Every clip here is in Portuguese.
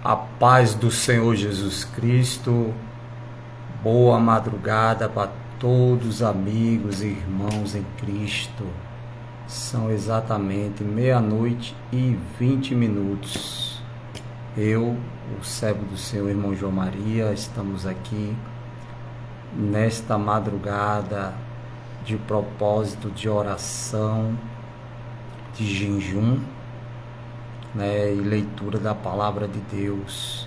A paz do Senhor Jesus Cristo, boa madrugada para todos os amigos e irmãos em Cristo. São exatamente 00:20. Eu, o servo do Senhor, irmão João Maria, estamos aqui nesta madrugada de propósito de oração, de jejum, e leitura da palavra de Deus.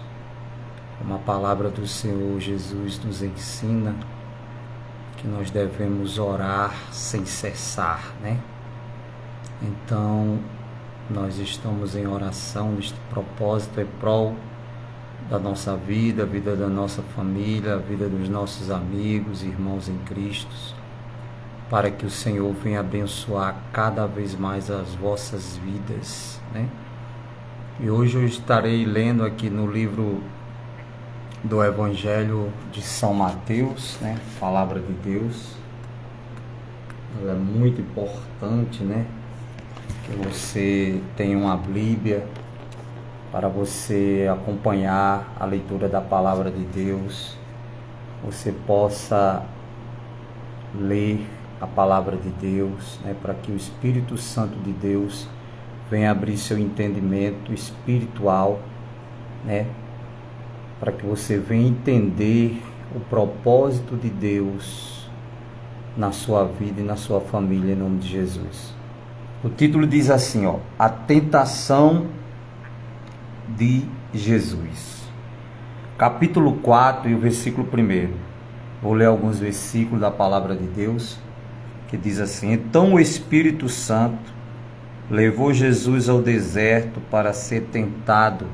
Como a palavra do Senhor Jesus nos ensina que nós devemos orar sem cessar, Então, nós estamos em oração. Este propósito é prol da nossa vida, a vida da nossa família, a vida dos nossos amigos, irmãos em Cristo, para que o Senhor venha abençoar cada vez mais as vossas vidas, E hoje eu estarei lendo aqui no livro do Evangelho de São Mateus, Palavra de Deus. Ela é muito importante, que você tenha uma Bíblia para você acompanhar a leitura da Palavra de Deus. Você possa ler a Palavra de Deus, para que o Espírito Santo de Deus venha abrir seu entendimento espiritual, para que você venha entender o propósito de Deus na sua vida e na sua família, em nome de Jesus. O título diz assim, A Tentação de Jesus. Capítulo 4 e o versículo 1. Vou ler alguns versículos da palavra de Deus, que diz assim: Então o Espírito Santo levou Jesus ao deserto para ser tentado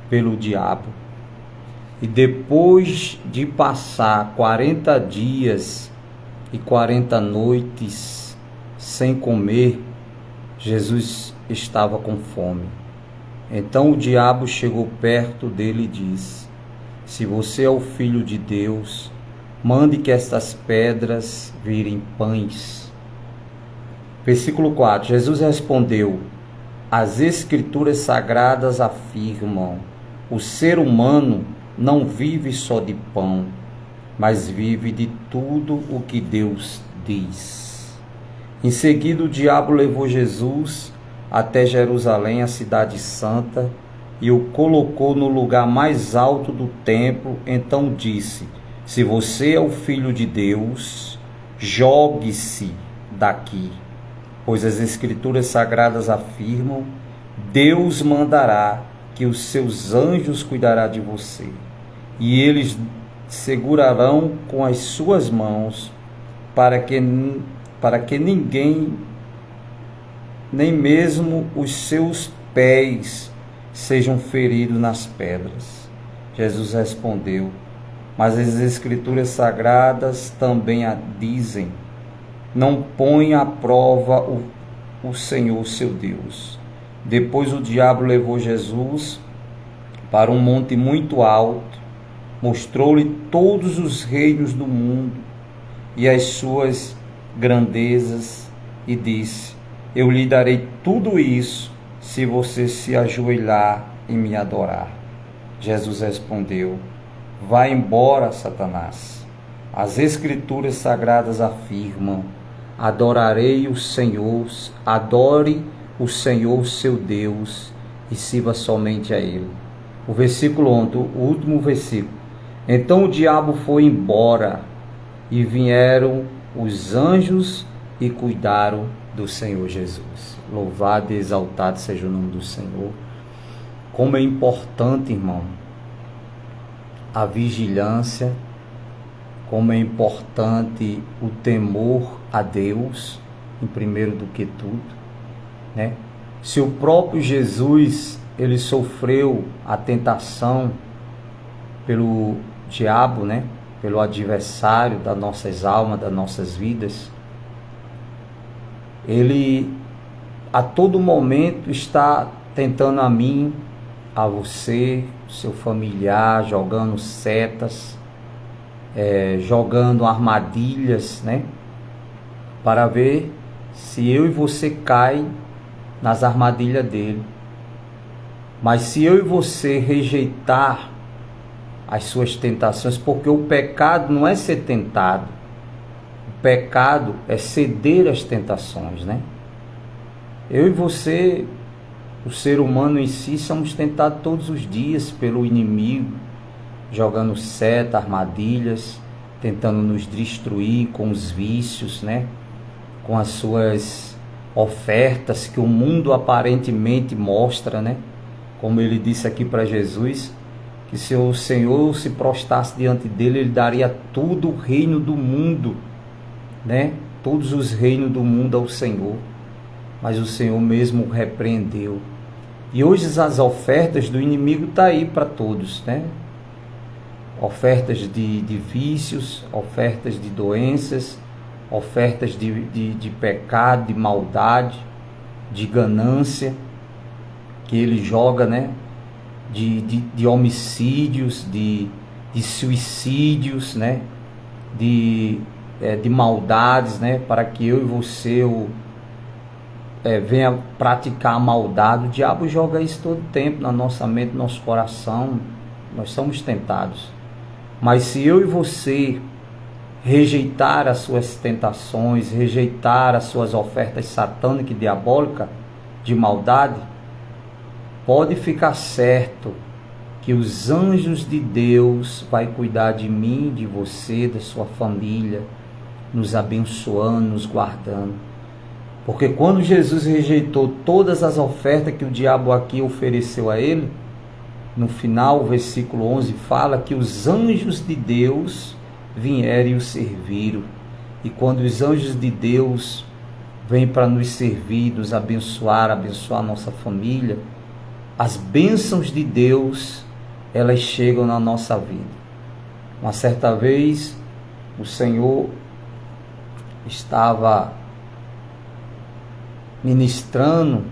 pelo diabo. E depois de passar 40 dias e 40 noites sem comer, Jesus estava com fome. Então o diabo chegou perto dele e disse: Se você é o Filho de Deus, mande que estas pedras virem pães. Versículo 4. Jesus respondeu: As Escrituras Sagradas afirmam: o ser humano não vive só de pão, mas vive de tudo o que Deus diz. Em seguida, o diabo levou Jesus até Jerusalém, a cidade santa, e o colocou no lugar mais alto do templo. Então disse: Se você é o Filho de Deus, jogue-se daqui, pois as Escrituras Sagradas afirmam: Deus mandará que os seus anjos cuidarão de você, e eles segurarão com as suas mãos, para que ninguém, nem mesmo os seus pés, sejam feridos nas pedras. Jesus respondeu: Mas as Escrituras Sagradas também a dizem: Não ponha à prova o Senhor seu Deus. Depois o diabo levou Jesus para um monte muito alto, mostrou-lhe todos os reinos do mundo e as suas grandezas, e disse: Eu lhe darei tudo isso se você se ajoelhar e me adorar. Jesus respondeu: Vá embora, Satanás. As Escrituras Sagradas afirmam: Adorarei o Senhor, adore o Senhor seu Deus e sirva somente a Ele. O versículo 11, o último versículo. Então o diabo foi embora, e vieram os anjos e cuidaram do Senhor Jesus. Louvado e exaltado seja o nome do Senhor. Como é importante, irmão, a vigilância, como é importante o temor a Deus, em primeiro do que tudo, Se o próprio Jesus, ele sofreu a tentação pelo diabo, pelo adversário das nossas almas, das nossas vidas, ele a todo momento está tentando a mim, a você, seu familiar, jogando setas, jogando armadilhas, para ver se eu e você cai nas armadilhas dele. Mas se eu e você rejeitar as suas tentações, porque o pecado não é ser tentado, o pecado é ceder às tentações, né? Eu e você, o ser humano em si, somos tentados todos os dias pelo inimigo, jogando seta, armadilhas, tentando nos destruir com os vícios, né? Com as suas ofertas que o mundo aparentemente mostra, né? Como ele disse aqui para Jesus, que se o Senhor se prostrasse diante dele, ele daria todo o reino do mundo, né? Todos os reinos do mundo ao Senhor. Mas o Senhor mesmo o repreendeu. E hoje as ofertas do inimigo estão aí para todos, né? Ofertas de vícios, ofertas de doenças, ofertas de pecado, de maldade, de ganância, que ele joga, né? De homicídios, de suicídios, né? De maldades, né? Para que eu e você venha praticar a maldade. O diabo joga isso todo tempo na nossa mente, no nosso coração. Nós somos tentados. Mas se eu e você rejeitar as suas tentações, rejeitar as suas ofertas satânicas e diabólicas de maldade, pode ficar certo que os anjos de Deus vai cuidar de mim, de você, da sua família, nos abençoando, nos guardando. Porque quando Jesus rejeitou todas as ofertas que o diabo aqui ofereceu a ele, no final, o versículo 11 fala que os anjos de Deus vieram e o serviram. E quando os anjos de Deus vêm para nos servir, nos abençoar a nossa família, as bênçãos de Deus, elas chegam na nossa vida. Uma certa vez, o Senhor estava ministrando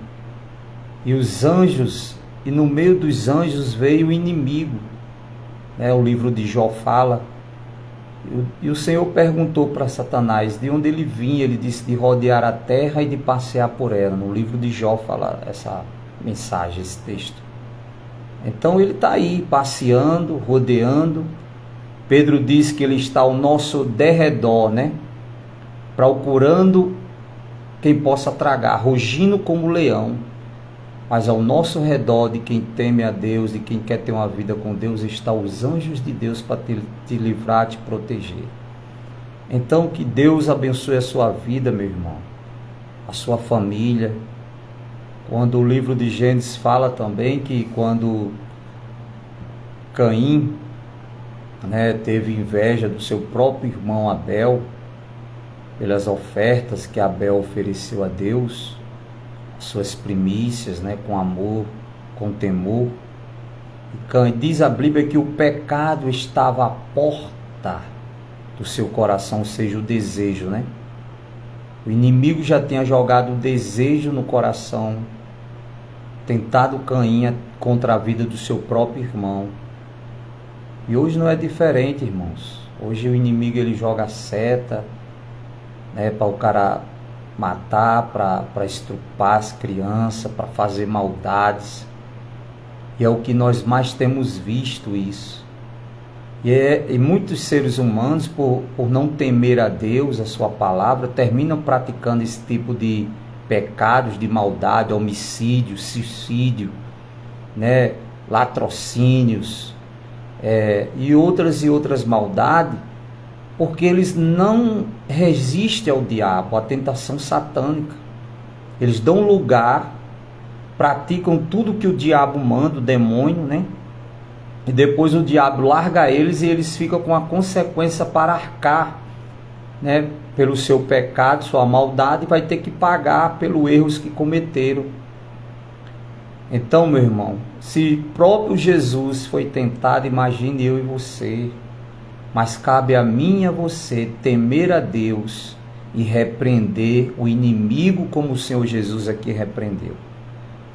e os anjos, e no meio dos anjos veio o inimigo, né? O livro de Jó fala, e o Senhor perguntou para Satanás de onde ele vinha. Ele disse de rodear a terra e de passear por ela. No livro de Jó fala essa mensagem, esse texto. Então ele está aí passeando, rodeando. Pedro diz que ele está ao nosso derredor, né? Procurando quem possa tragar, rugindo como leão. Mas ao nosso redor, de quem teme a Deus, de quem quer ter uma vida com Deus, estão os anjos de Deus para te livrar, te proteger. Então que Deus abençoe a sua vida, meu irmão, a sua família. Quando o livro de Gênesis fala também que quando Caim, né, teve inveja do seu próprio irmão Abel, pelas ofertas que Abel ofereceu a Deus, suas primícias, né, com amor, com temor. E diz a Bíblia que o pecado estava à porta do seu coração, ou seja, o desejo, né? O inimigo já tinha jogado o desejo no coração, tentado Caim contra a vida do seu próprio irmão. E hoje não é diferente, irmãos. Hoje o inimigo ele joga seta, né, para o cara matar, para estrupar as crianças, para fazer maldades. E é o que nós mais temos visto isso. E muitos seres humanos, por não temer a Deus, a sua palavra, terminam praticando esse tipo de pecados, de maldade, homicídio, suicídio, né, latrocínios, e outras maldades, porque eles não resistem ao diabo, à tentação satânica. Eles dão lugar, praticam tudo que o diabo manda, o demônio, né? E depois o diabo larga eles e eles ficam com a consequência para arcar, né? Pelo seu pecado, sua maldade, vai ter que pagar pelos erros que cometeram. Então, meu irmão, se próprio Jesus foi tentado, imagine eu e você. Mas cabe a mim e a você temer a Deus e repreender o inimigo como o Senhor Jesus aqui repreendeu.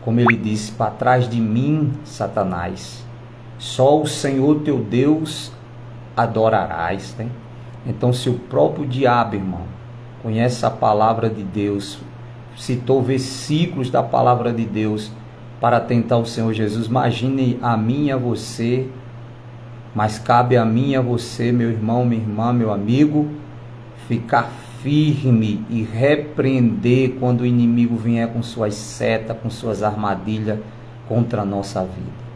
Como ele disse, para trás de mim, Satanás, só o Senhor teu Deus adorarás, né? Então, se o próprio diabo, irmão, conhece a palavra de Deus, citou versículos da palavra de Deus, para tentar o Senhor Jesus. Imagine a mim e a você, mas cabe a mim e a você, meu irmão, minha irmã, meu amigo, ficar firme e repreender quando o inimigo vier com suas setas, com suas armadilhas contra a nossa vida.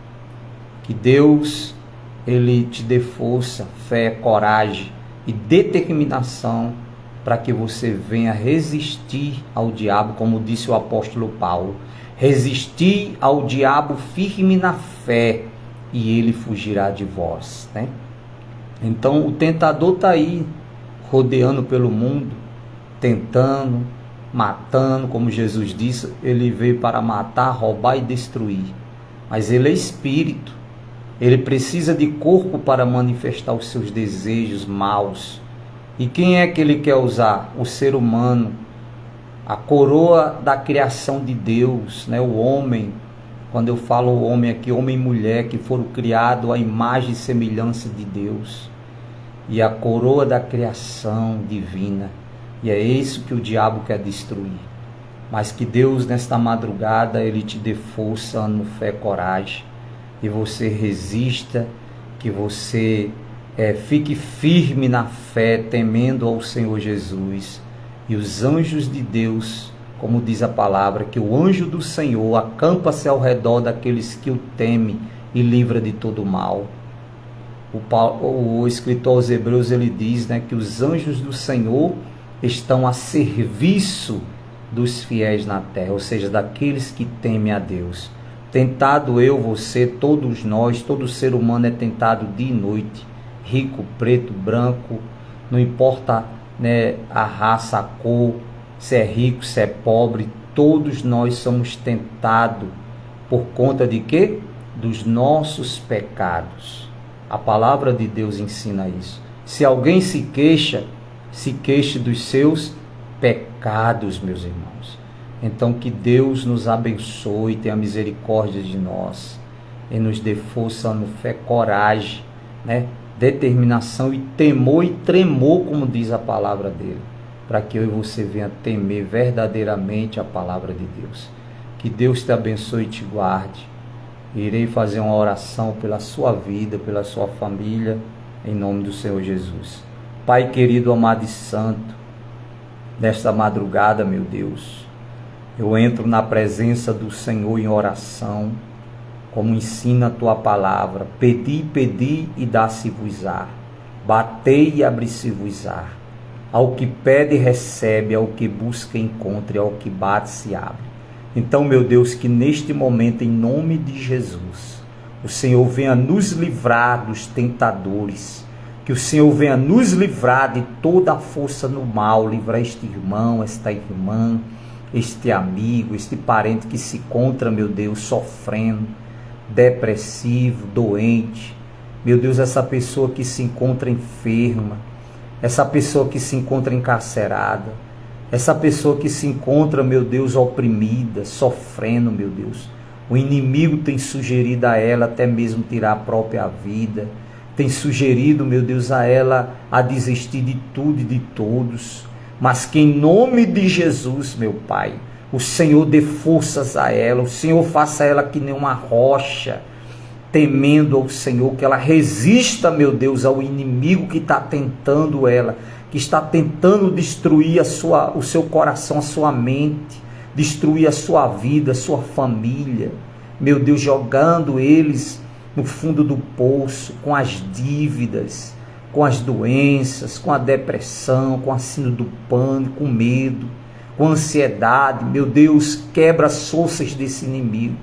Que Deus, Ele te dê força, fé, coragem e determinação para que você venha resistir ao diabo, como disse o apóstolo Paulo. Resistir ao diabo firme na fé e ele fugirá de vós, né? Então o tentador está aí, rodeando pelo mundo, tentando, matando, como Jesus disse, ele veio para matar, roubar e destruir. Mas ele é espírito, ele precisa de corpo para manifestar os seus desejos maus. E quem é que ele quer usar? O ser humano, a coroa da criação de Deus, né? O homem. Quando eu falo homem aqui, homem e mulher, que foram criados à imagem e semelhança de Deus. E a coroa da criação divina. E é isso que o diabo quer destruir. Mas que Deus, nesta madrugada, Ele te dê força, ânimo, fé, coragem. E você resista, que você fique firme na fé, temendo ao Senhor Jesus. E os anjos de Deus, como diz a palavra, que o anjo do Senhor acampa-se ao redor daqueles que o temem e livra de todo mal. O escritor aos Hebreus, ele diz, né, que os anjos do Senhor estão a serviço dos fiéis na terra, ou seja, daqueles que temem a Deus. Tentado eu, você, todos nós, todo ser humano é tentado dia e noite, rico, preto, branco, não importa, né, a raça, a cor, se é rico, se é pobre, todos nós somos tentados por conta de quê? Dos nossos pecados. A palavra de Deus ensina isso. Se alguém se queixa dos seus pecados, meus irmãos. Então que Deus nos abençoe, tenha misericórdia de nós e nos dê força, fé, coragem, né? Determinação e temor e tremor, como diz a palavra dele, para que eu e você venha temer verdadeiramente a palavra de Deus. Que Deus te abençoe e te guarde. Irei fazer uma oração pela sua vida, pela sua família, em nome do Senhor Jesus. Pai querido, amado e santo, nesta madrugada, meu Deus, eu entro na presença do Senhor em oração, como ensina a tua palavra. Pedi e dá-se-vos-á. Batei e abri-se-vos-á. Ao que pede, recebe, ao que busca, encontra, ao que bate, se abre. Então, meu Deus, que neste momento, em nome de Jesus, o Senhor venha nos livrar dos tentadores, que o Senhor venha nos livrar de toda a força no mal, livrar este irmão, esta irmã, este amigo, este parente que se encontra, meu Deus, sofrendo, depressivo, doente. Meu Deus, essa pessoa que se encontra enferma, essa pessoa que se encontra encarcerada, essa pessoa que se encontra, meu Deus, oprimida, sofrendo, meu Deus. O inimigo tem sugerido a ela até mesmo tirar a própria vida, tem sugerido, meu Deus, a ela a desistir de tudo e de todos. Mas que em nome de Jesus, meu Pai, o Senhor dê forças a ela, o Senhor faça ela que nem uma rocha, temendo ao Senhor, que ela resista, meu Deus, ao inimigo que está tentando ela, que está tentando destruir o seu coração, a sua mente, destruir a sua vida, a sua família. Meu Deus, jogando eles no fundo do poço, com as dívidas, com as doenças, com a depressão, com a síndrome do pânico, com medo, com ansiedade. Meu Deus, quebra as forças desse inimigo,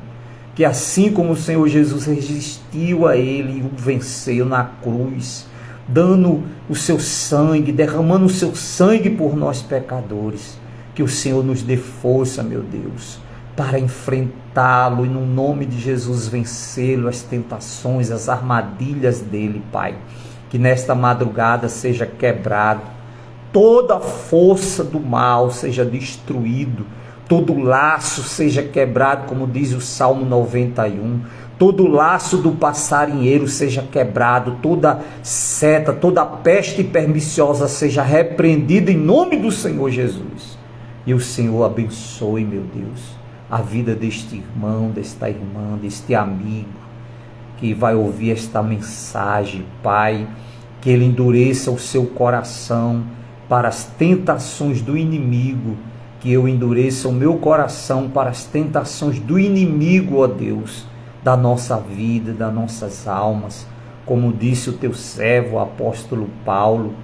que assim como o Senhor Jesus resistiu a ele e o venceu na cruz, dando o seu sangue, derramando o seu sangue por nós pecadores, que o Senhor nos dê força, meu Deus, para enfrentá-lo e no nome de Jesus vencê-lo, as tentações, as armadilhas dele, Pai. Que nesta madrugada seja quebrado, toda a força do mal seja destruído, todo laço seja quebrado, como diz o Salmo 91, todo laço do passarinheiro seja quebrado, toda seta, toda peste perniciosa seja repreendida em nome do Senhor Jesus. E o Senhor abençoe, meu Deus, a vida deste irmão, desta irmã, deste amigo que vai ouvir esta mensagem, Pai, que ele endureça o seu coração para as tentações do inimigo, que eu endureça o meu coração para as tentações do inimigo, ó Deus, da nossa vida, das nossas almas, como disse o teu servo, o apóstolo Paulo,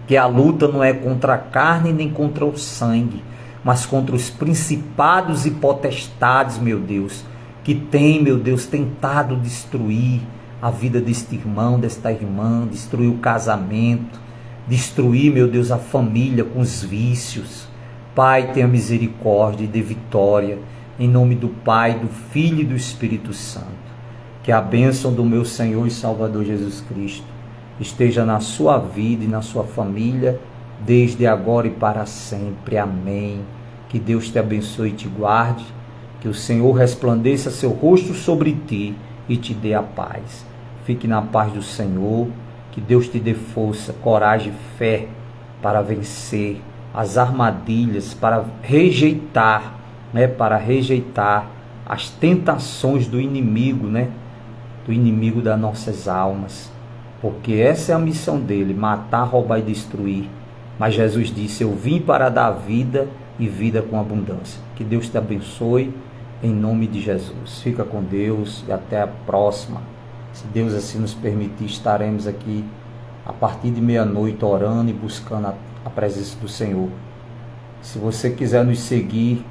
que a luta não é contra a carne nem contra o sangue, mas contra os principados e potestades, meu Deus, que tem, meu Deus, tentado destruir a vida deste irmão, desta irmã, destruir o casamento, destruir, meu Deus, a família com os vícios. Pai, tenha misericórdia e dê vitória, em nome do Pai, do Filho e do Espírito Santo. Que a bênção do meu Senhor e Salvador Jesus Cristo esteja na sua vida e na sua família, desde agora e para sempre. Amém. Que Deus te abençoe e te guarde, que o Senhor resplandeça seu rosto sobre ti e te dê a paz. Fique na paz do Senhor, que Deus te dê força, coragem e fé para vencer as armadilhas, para rejeitar as tentações do inimigo, do inimigo das nossas almas, porque essa é a missão dele, matar, roubar e destruir. Mas Jesus disse: eu vim para dar vida e vida com abundância. Que Deus te abençoe, em nome de Jesus. Fica com Deus e até a próxima. Se Deus assim nos permitir, estaremos aqui a partir de meia-noite orando e buscando a presença do Senhor. Se você quiser nos seguir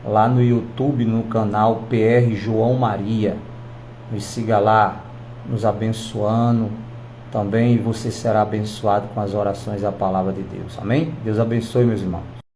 lá no YouTube, no canal PR João Maria, nos siga lá, nos abençoando. Também você será abençoado com as orações da palavra de Deus. Amém? Deus abençoe, meus irmãos.